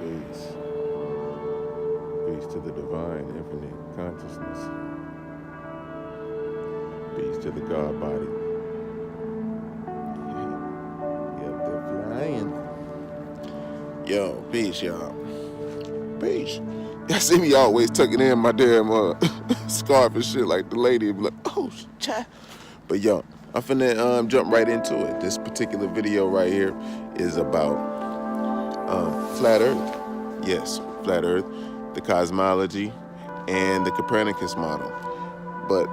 Peace. Peace to the divine, infinite consciousness. Peace to the God body. Yep, they're flying. Yo, peace, y'all. Peace. Y'all see me always tucking in my damn scarf and shit like the lady. Be like, oh, child. But yo, I'm finna jump right into it. This particular video right here is about Flat Earth. Yes, Flat Earth, the cosmology, and the Copernicus model. But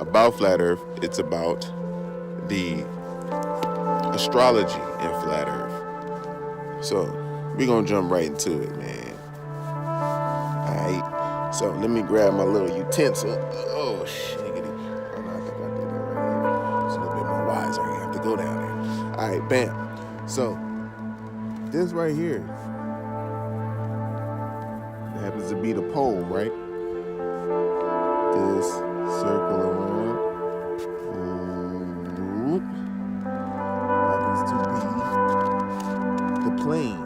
about Flat Earth, it's about the astrology in Flat Earth. So we're gonna jump right into it, man. Alright, so let me grab my little utensil. Oh, shiggity. Oh, no, I think I did that right here. It's a little bit more wise. I have to go down there. Alright, bam. So, this right here happens to be the pole, right? This circle around happens to be the plane.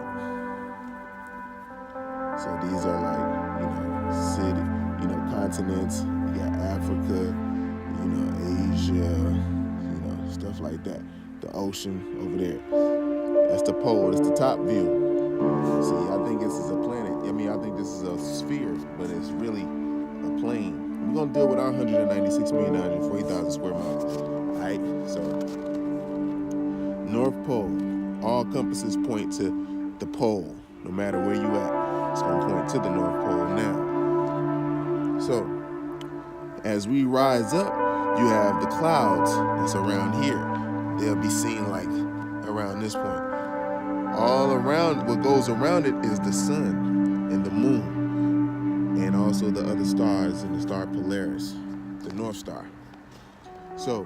So these are like, city, continents. You got Africa, Asia, stuff like that. The ocean over there. That's the pole. That's the top view. See, I think this is a planet. I think this is a sphere, but it's really a plane. We're gonna deal with our 196,940,000 square miles. All right. So, North Pole. All compasses point to the pole, no matter where you at. It's gonna point to the North Pole now. So, as we rise up, you have the clouds that's around here. They'll be seen like around this point. All around, what goes around it is the sun and the moon, and also the other stars in the star Polaris, the North Star. So,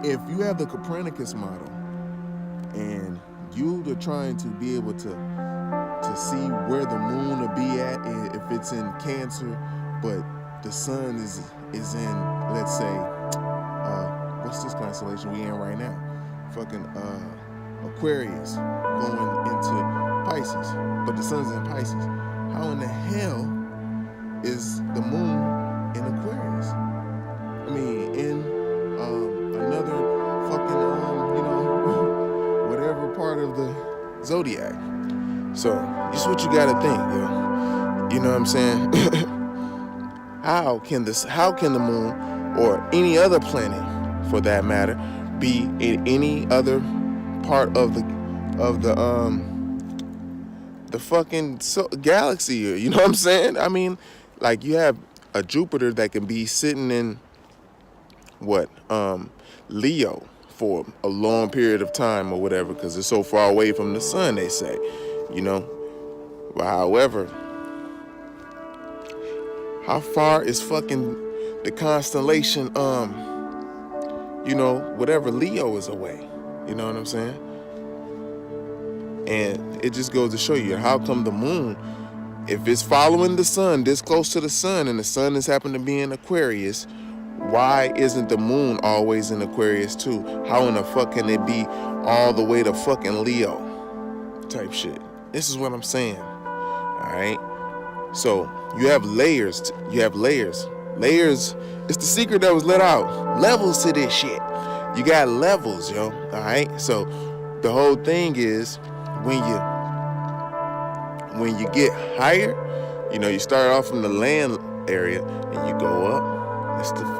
if you have the Copernicus model, and you are trying to be able to see where the moon will be at, if it's in Cancer, but the sun is in, let's say, what's this constellation we in right now? Fucking Aquarius, going into Pisces, but the sun's in Pisces. How in the hell is the moon in Aquarius? In another fucking whatever part of the zodiac. So this is what you gotta think, yo. You know what I'm saying? How can the moon or any other planet, for that matter, be in any other part of the fucking galaxy? You know what I'm saying? Like you have a Jupiter that can be sitting in Leo for a long period of time or whatever, because it's so far away from the sun, they say. But however, how far is fucking the constellation, whatever Leo is away? You know what I'm saying? And it just goes to show you, how come the moon, if it's following the sun, this close to the sun, and the sun has happened to be in Aquarius, why isn't the moon always in Aquarius too? How in the fuck can it be all the way to fucking Leo? Type shit. This is what I'm saying. Alright? So, you have layers. Layers. It's the secret that was let out. Levels to this shit. You got levels, yo. Alright? So, the whole thing is, when you get higher, you start off from the land area and you go up.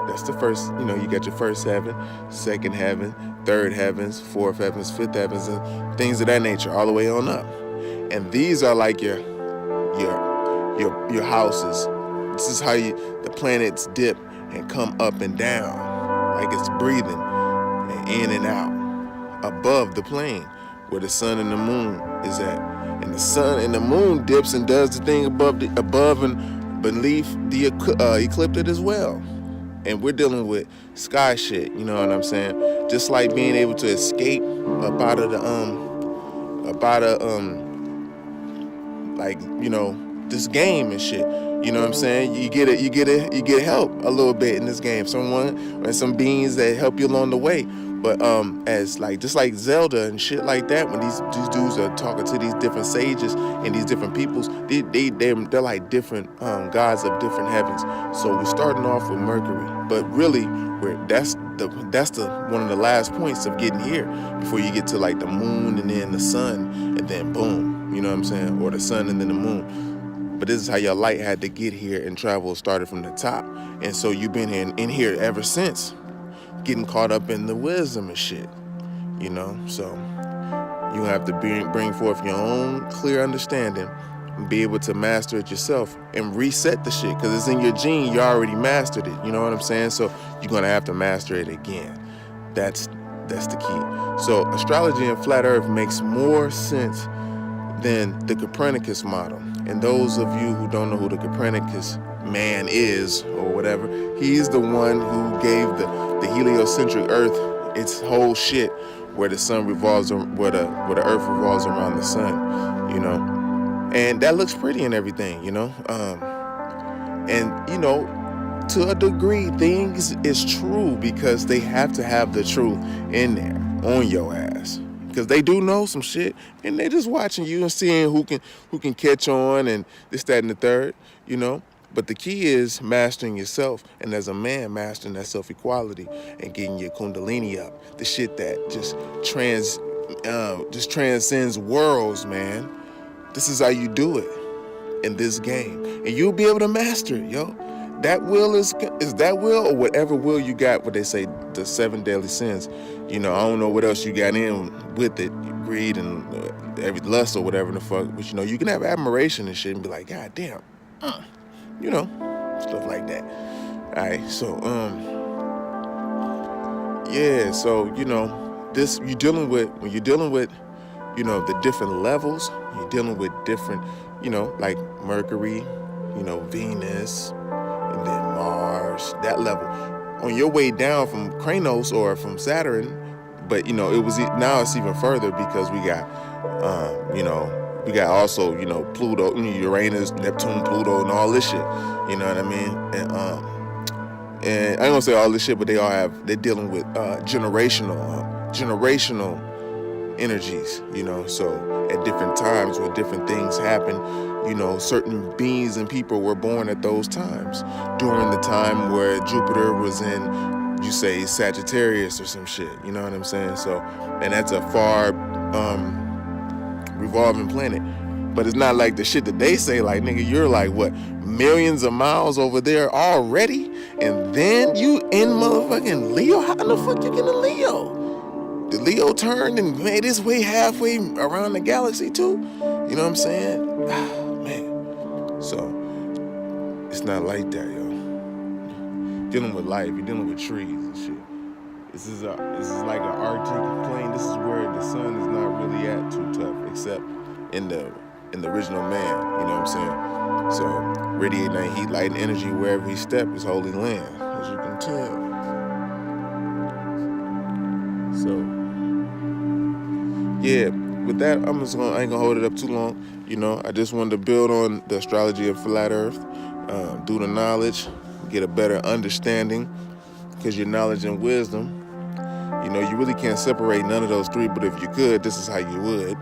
That's the first, you got your first heaven, second heaven, third heavens, fourth heavens, fifth heavens, and things of that nature, all the way on up. And these are like your houses. This is how the planets dip and come up and down, like it's breathing and in and out above the plane where the sun and the moon is at. And the sun and the moon dips and does the thing above and beneath the ecliptic as well. And we're dealing with sky shit, you know what I'm saying? Just like being able to escape up out of this game and shit. You know what I'm saying? You get help a little bit in this game. Someone or some beings that help you along the way. But as like just like Zelda and shit like that, when these dudes are talking to these different sages and these different peoples, they're like different gods of different heavens. So we're starting off with Mercury, but really that's the one of the last points of getting here before you get to like the moon and then the sun and then boom, you know what I'm saying, or the sun and then the moon. But this is how your light had to get here and travel started from the top, and so you've been in here ever since, getting caught up in the wisdom and shit, you know. So you have to bring forth your own clear understanding and be able to master it yourself and reset the shit, because it's in your gene. You already mastered it, you know what I'm saying? So you're gonna have to master it again. That's the key. So astrology and flat earth makes more sense than the Copernicus model. And those of you who don't know who the Copernicus man is or whatever, he's the one who gave the heliocentric earth its whole shit, where the sun revolves, where the earth revolves around the sun, you know. And that looks pretty and everything, you know. And you know, to a degree, things is true because they have to have the truth in there on your ass, because they do know some shit and they just watching you and seeing who can catch on and this, that, and the third, you know. But the key is mastering yourself, and as a man, mastering that self-equality and getting your kundalini up, the shit that just transcends worlds, man. This is how you do it in this game, and you'll be able to master it, yo. That will is that will, or whatever will you got, what they say, the 7 deadly sins. You know, I don't know what else you got in with it, greed and every lust or whatever the fuck. But you know, you can have admiration and shit and be like, God damn, you know, stuff like that. All right, so yeah, so you know, this when you're dealing with, you know, the different levels, you're dealing with different, you know, like Mercury, you know, Venus, and then Mars, that level. On your way down from Kranos or from Saturn, but you know, now it's even further because we got, you know, we got also, you know, Pluto, Uranus, Neptune, Pluto, and all this shit. You know what I mean? And I ain't gonna say all this shit, but they're dealing with generational energies, you know. So at different times where different things happen, you know, certain beings and people were born at those times during the time where Jupiter was in, you say, Sagittarius or some shit, you know what I'm saying? So, and that's a far revolving planet, but it's not like the shit that they say, like, nigga, you're like, what, millions of miles over there already, and then you in motherfucking Leo? How in the fuck you get a Leo? The Leo turned and made his way halfway around the galaxy too. You know what I'm saying? Man. So it's not like that, yo. Dealing with life, you're dealing with trees and shit. This is like an Arctic plane. This is where the sun is not really at too tough, except in the original man. You know what I'm saying? So radiating heat, light, and energy wherever he steps is holy land, as you can tell. So yeah, with that, I ain't gonna hold it up too long. You know, I just wanted to build on the astrology of flat earth, do the knowledge, get a better understanding, because your knowledge and wisdom, you know, you really can't separate none of those three, but if you could, this is how you would,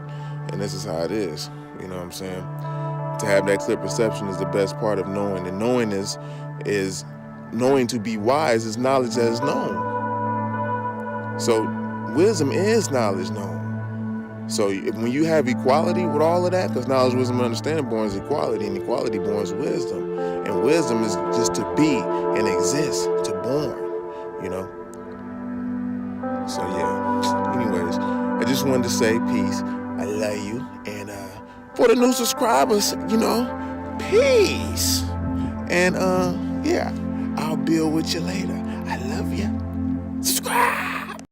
and this is how it is. You know what I'm saying? To have that clear perception is the best part of knowing, and knowing is knowing. To be wise is knowledge that is known. So wisdom is knowledge known. So when you have equality with all of that, because knowledge, wisdom, and understanding borns equality, and equality borns wisdom. And wisdom is just to be and exist, to born, you know? So yeah, anyways, I just wanted to say peace. I love you. And for the new subscribers, you know, peace. And yeah, I'll build with you later. I love you. Subscribe.